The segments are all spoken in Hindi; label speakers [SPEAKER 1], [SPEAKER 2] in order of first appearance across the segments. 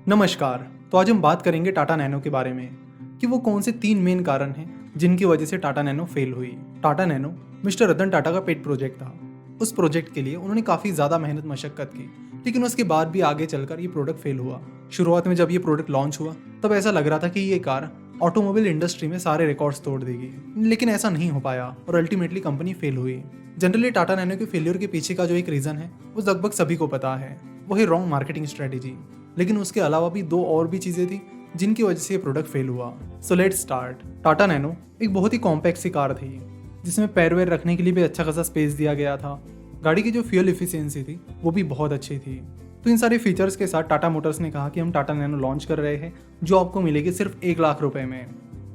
[SPEAKER 1] नमस्कार। तो आज हम बात करेंगे टाटा नैनो के बारे में कि वो कौन से 3 मेन कारण हैं जिनकी वजह से टाटा नैनो फेल हुई। टाटा नैनो मिस्टर रतन टाटा का पेट प्रोजेक्ट था। उस प्रोजेक्ट के लिए उन्होंने काफ़ी ज़्यादा मेहनत मशक्कत की, लेकिन उसके बाद भी आगे चलकर ये प्रोडक्ट फेल हुआ। शुरुआत में जब ये प्रोडक्ट लॉन्च हुआ तब ऐसा लग रहा था कि ये कार ऑटोमोबाइल इंडस्ट्री में सारे रिकॉर्ड्स तोड़ देगी, लेकिन ऐसा नहीं हो पाया और अल्टीमेटली कंपनी फेल हुई। जनरली टाटा नैनो के फेलियर के पीछे का जो एक रीज़न है वो लगभग सभी को पता है, वो है रॉन्ग मार्केटिंग स्ट्रेटेजी। लेकिन उसके अलावा भी 2 और भी चीज़ें थी जिनकी वजह से ये प्रोडक्ट फेल हुआ। So let's start. Tata nano एक बहुत ही कॉम्पैक्ट सी कार थी जिसमें पैर वैर रखने के लिए भी अच्छा खासा स्पेस दिया गया था। गाड़ी की जो फ्यूल इफिशियंसी थी वो भी बहुत अच्छी थी। तो इन सारे फीचर्स के साथ टाटा मोटर्स ने कहा कि हम टाटा नैनो लॉन्च कर रहे हैं जो आपको मिलेगी सिर्फ 1 लाख रुपए में।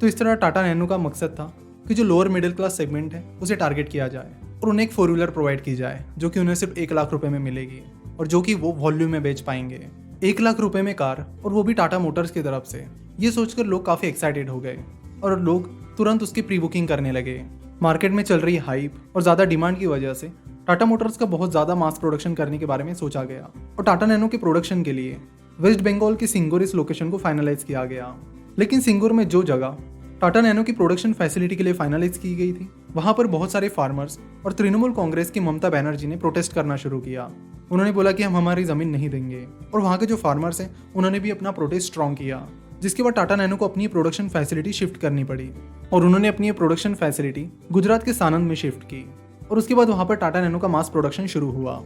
[SPEAKER 1] तो इस तरह टाटा नैनो का मकसद था कि जो लोअर मिडिल क्लास सेगमेंट है उसे टारगेट किया जाए और उन्हें एक 4 व्हीलर प्रोवाइड की जाए जो कि उन्हें सिर्फ 1 लाख रुपए में मिलेगी और जो कि वो वॉल्यूम में बेच पाएंगे। 1 लाख रुपए में कार, और वो भी टाटा मोटर्स की तरफ से। ये सोचकर लोग काफ़ी एक्साइटेड हो गए और लोग तुरंत उसकी प्री बुकिंग करने लगे। मार्केट में चल रही हाइप और ज़्यादा डिमांड की वजह से टाटा मोटर्स का बहुत ज़्यादा मास प्रोडक्शन करने के बारे में सोचा गया और टाटा नैनो के प्रोडक्शन के लिए वेस्ट बंगाल के सिंगूर इस लोकेशन को फाइनलाइज किया गया। लेकिन सिंगूर में जो जगह टाटा नैनो की प्रोडक्शन फैसिलिटी के लिए फाइनलाइज की गई थी, वहां पर बहुत सारे फार्मर्स और तृणमूल कांग्रेस की ममता बनर्जी ने प्रोटेस्ट करना शुरू किया। उन्होंने बोला कि हम हमारी जमीन नहीं देंगे, और वहां के जो फार्मर्स हैं उन्होंने भी अपना प्रोटेस्ट स्ट्रॉन्ग किया, जिसके बाद टाटा नैनो को अपनी प्रोडक्शन फैसिलिटी शिफ्ट करनी पड़ी और उन्होंने अपनी प्रोडक्शन फैसिलिटी गुजरात के सानंद में शिफ्ट की और उसके बाद वहां पर टाटा नैनो का मास प्रोडक्शन शुरू हुआ।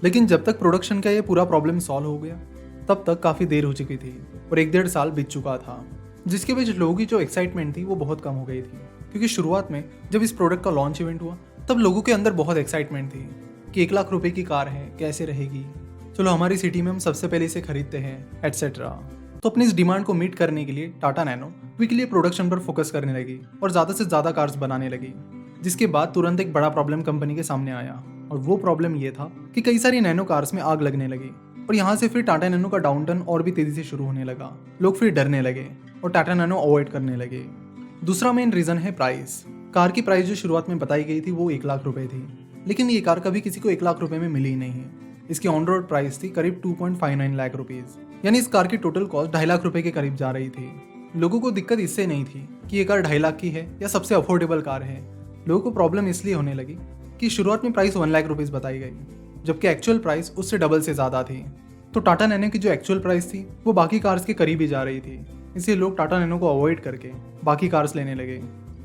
[SPEAKER 1] लेकिन जब तक प्रोडक्शन का ये पूरा प्रॉब्लम सॉल्व हो गया तब तक काफ़ी देर हो चुकी थी और 1-1.5 साल बीत चुका था, जिसके वजह लोगों की जो एक्साइटमेंट थी वो बहुत कम हो गई थी। क्योंकि शुरुआत में जब इस प्रोडक्ट का लॉन्च इवेंट हुआ तब लोगों के अंदर बहुत एक्साइटमेंट थी कि 1 लाख रुपए की कार है, कैसे रहेगी, चलो हमारी सिटी में हम सबसे पहले इसे खरीदते हैं, एटसेट्रा। तो अपनी इस डिमांड को मीट करने के लिए टाटा नैनो क्विकली प्रोडक्शन पर फोकस करने लगी और ज़्यादा से ज़्यादा कार्स बनाने लगी, जिसके बाद तुरंत एक बड़ा प्रॉब्लम कंपनी के सामने आया और वो प्रॉब्लम ये था कि कई सारी नैनो कार्स में आग लगने लगी और यहाँ से फिर टाटा नैनो का डाउनटर्न और भी तेज़ी से शुरू होने लगा। लोग फिर डरने लगे और टाटा नैनो अवॉइड करने लगे। दूसरा मेन रीज़न है प्राइस। कार की प्राइस जो शुरुआत में बताई गई थी वो 1 लाख रुपए थी, लेकिन ये कार कभी किसी को 1 लाख रुपए में मिली ही नहीं। इसकी ऑन रोड प्राइस थी करीब 2.59 लाख रुपीज़, यानी इस कार की टोटल कॉस्ट 2.5 लाख रुपए के करीब जा रही थी। लोगों को दिक्कत इससे नहीं थी कि ये कार 2.5 लाख की है या सबसे अफोर्डेबल कार है। लोगों को प्रॉब्लम इसलिए होने लगी कि शुरुआत में प्राइस 1 लाख रुपीज़ बताई गई, जबकि एक्चुअल प्राइस उससे डबल से ज़्यादा थी। तो टाटा नैनो की जो एक्चुअल प्राइस थी वो बाकी कार्स के करीब ही जा रही थी, इसलिए लोग टाटा नैनो को अवॉइड करके बाकी कार्स लेने लगे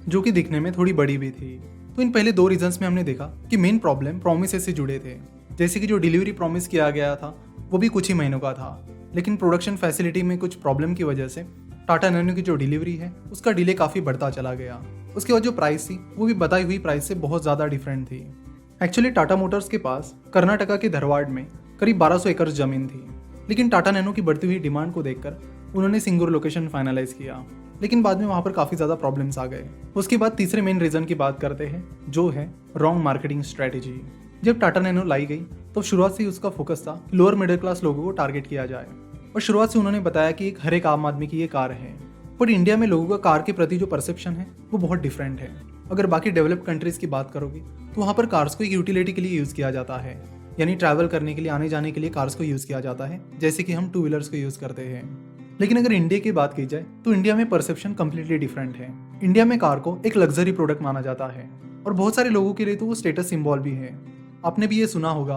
[SPEAKER 1] जो कि दिखने में थोड़ी बड़ी भी थी। तो इन पहले 2 रीजंस में हमने देखा कि मेन प्रॉब्लम प्रोमिसेस से जुड़े थे, जैसे कि जो डिलीवरी प्रॉमिस किया गया था वो भी कुछ ही महीनों का था, लेकिन प्रोडक्शन फैसिलिटी में कुछ प्रॉब्लम की वजह से टाटा नैनो की जो डिलीवरी है उसका डिले काफ़ी बढ़ता चला गया। उसके बाद जो प्राइस थी वो भी बताई हुई प्राइस से बहुत ज़्यादा डिफरेंट थी। एक्चुअली टाटा मोटर्स के पास कर्नाटका के धारवाड़ में करीब 1200 एकड़ जमीन थी, लेकिन टाटा नैनो की बढ़ती हुई डिमांड को देखकर उन्होंने सिंगूर लोकेशन फाइनलाइज किया, लेकिन बाद में वहाँ पर काफ़ी ज़्यादा प्रॉब्लम्स आ गए। उसके बाद तीसरे मेन रीज़न की बात करते हैं जो है रॉन्ग मार्केटिंग स्ट्रेटेजी। जब टाटा नैनो लाई गई तो शुरुआत से ही उसका फोकस था लोअर मिडिल क्लास लोगों को टारगेट किया जाए और शुरुआत से उन्होंने बताया कि एक हर एक आम आदमी की ये कार है। बट इंडिया में लोगों का कार के प्रति जो परसेप्शन है वो बहुत डिफरेंट है। अगर बाकी डेवलप्ड कंट्रीज़ की बात करोगे तो वहाँ पर कार्स को एक यूटिलिटी के लिए यूज़ किया जाता है, यानी ट्रैवल करने के लिए, आने जाने के लिए कार्स को यूज़ किया जाता है, जैसे कि हम 2 व्हीलर्स को यूज़ करते हैं। लेकिन अगर इंडिया की बात की जाए तो इंडिया में परसेप्शन कम्प्लीटली डिफरेंट है। इंडिया में कार को एक लग्जरी प्रोडक्ट माना जाता है और बहुत सारे लोगों के लिए तो वो स्टेटस सिंबल भी है। आपने भी ये सुना होगा,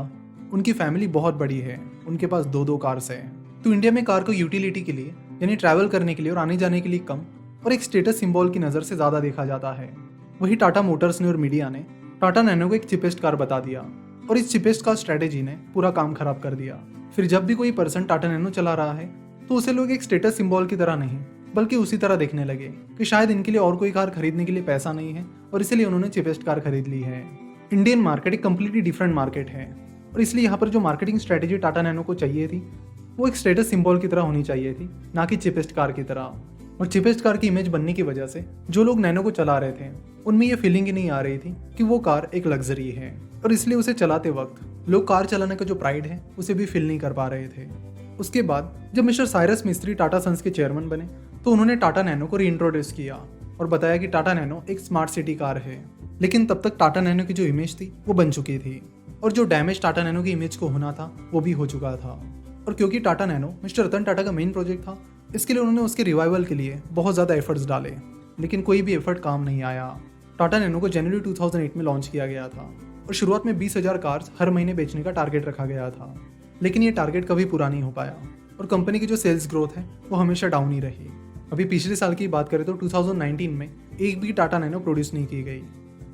[SPEAKER 1] उनकी फैमिली बहुत बड़ी है, उनके पास 2-2 कार्स हैं। तो इंडिया में कार को यूटिलिटी के लिए, यानी ट्रैवल करने के लिए और आने जाने के लिए कम और एक स्टेटस सिंबल की नज़र से ज़्यादा देखा जाता है। वही टाटा मोटर्स ने और मीडिया ने टाटा नैनो को एक चिपेस्ट कार बता दिया और इस चिपेस्ट कार स्ट्रेटेजी ने पूरा काम खराब कर दिया। फिर जब भी कोई पर्सन टाटा नैनो चला रहा है तो उसे लोग एक स्टेटस सिंबल की तरह नहीं बल्कि उसी तरह देखने लगे कि शायद इनके लिए और कोई कार खरीदने के लिए पैसा नहीं है और इसलिए उन्होंने चिपेस्ट कार खरीद ली है। इंडियन मार्केट एक कम्प्लीटली डिफरेंट मार्केट है और इसलिए यहाँ पर जो मार्केटिंग स्ट्रेटेजी टाटा नैनो को चाहिए थी वो एक स्टेटस सिंबल की तरह होनी चाहिए थी, ना कि चिपेस्ट कार की तरह। और चिपेस्ट कार की इमेज बनने की वजह से जो लोग नैनो को चला रहे थे उनमें ये फीलिंग ही नहीं आ रही थी कि वो कार एक लग्जरी है, और इसलिए उसे चलाते वक्त लोग कार चलाने का जो प्राइड है उसे भी फील नहीं कर पा रहे थे। उसके बाद जब मिस्टर साइरस मिस्त्री टाटा सन्स के चेयरमैन बने तो उन्होंने टाटा नैनो को रीइंट्रोड्यूस किया और बताया कि टाटा नैनो एक स्मार्ट सिटी कार है। लेकिन तब तक टाटा नैनो की जो इमेज थी वो बन चुकी थी और जो डैमेज टाटा नैनो की इमेज को होना था वो भी हो चुका था। और क्योंकि टाटा नैनो मिस्टर रतन टाटा का मेन प्रोजेक्ट था, इसके लिए उन्होंने उसके रिवाइवल के लिए बहुत ज़्यादा एफर्ट्स डाले, लेकिन कोई भी एफर्ट काम नहीं आया। टाटा नैनो को जनवरी 2008 में लॉन्च किया गया था और शुरुआत में 20,000 कार्स हर महीने बेचने का टारगेट रखा गया था, लेकिन ये टारगेट कभी पूरा नहीं हो पाया और कंपनी की जो सेल्स ग्रोथ है वो हमेशा डाउन ही रही। अभी पिछले साल की बात करें तो 2019 में एक भी टाटा नैनो प्रोड्यूस नहीं की गई।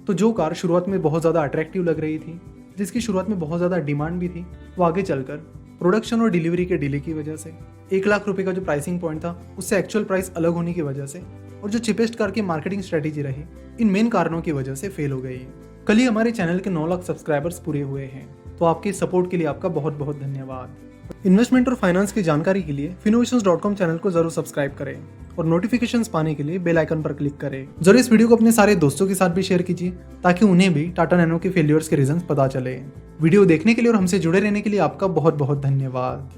[SPEAKER 1] तो जो कार शुरुआत में बहुत ज़्यादा अट्रैक्टिव लग रही थी, जिसकी शुरुआत में बहुत ज़्यादा डिमांड भी थी, वो आगे चलकर प्रोडक्शन और डिलीवरी के डिले की वजह से 1 लाख रुपए का जो प्राइसिंग पॉइंट था उससे एक्चुअल प्राइस अलग होने की वजह से और जो चिपेस्ट कार की मार्केटिंग स्ट्रेटेजी रही, इन मेन कारणों की वजह से फेल हो गई। कल ही हमारे चैनल के 9 लाख सब्सक्राइबर्स पूरे हुए हैं, तो आपके सपोर्ट के लिए आपका बहुत बहुत धन्यवाद। इन्वेस्टमेंट और फाइनेंस की जानकारी के लिए Finnovations.com चैनल को जरूर सब्सक्राइब करें और नोटिफिकेशंस पाने के लिए बेल आइकन पर क्लिक करें। जरूर इस वीडियो को अपने सारे दोस्तों के साथ भी शेयर कीजिए ताकि उन्हें भी टाटा नैनो के फेलियर्स के रीजंस पता चले। वीडियो देखने के लिए और हमसे जुड़े रहने के लिए आपका बहुत बहुत धन्यवाद।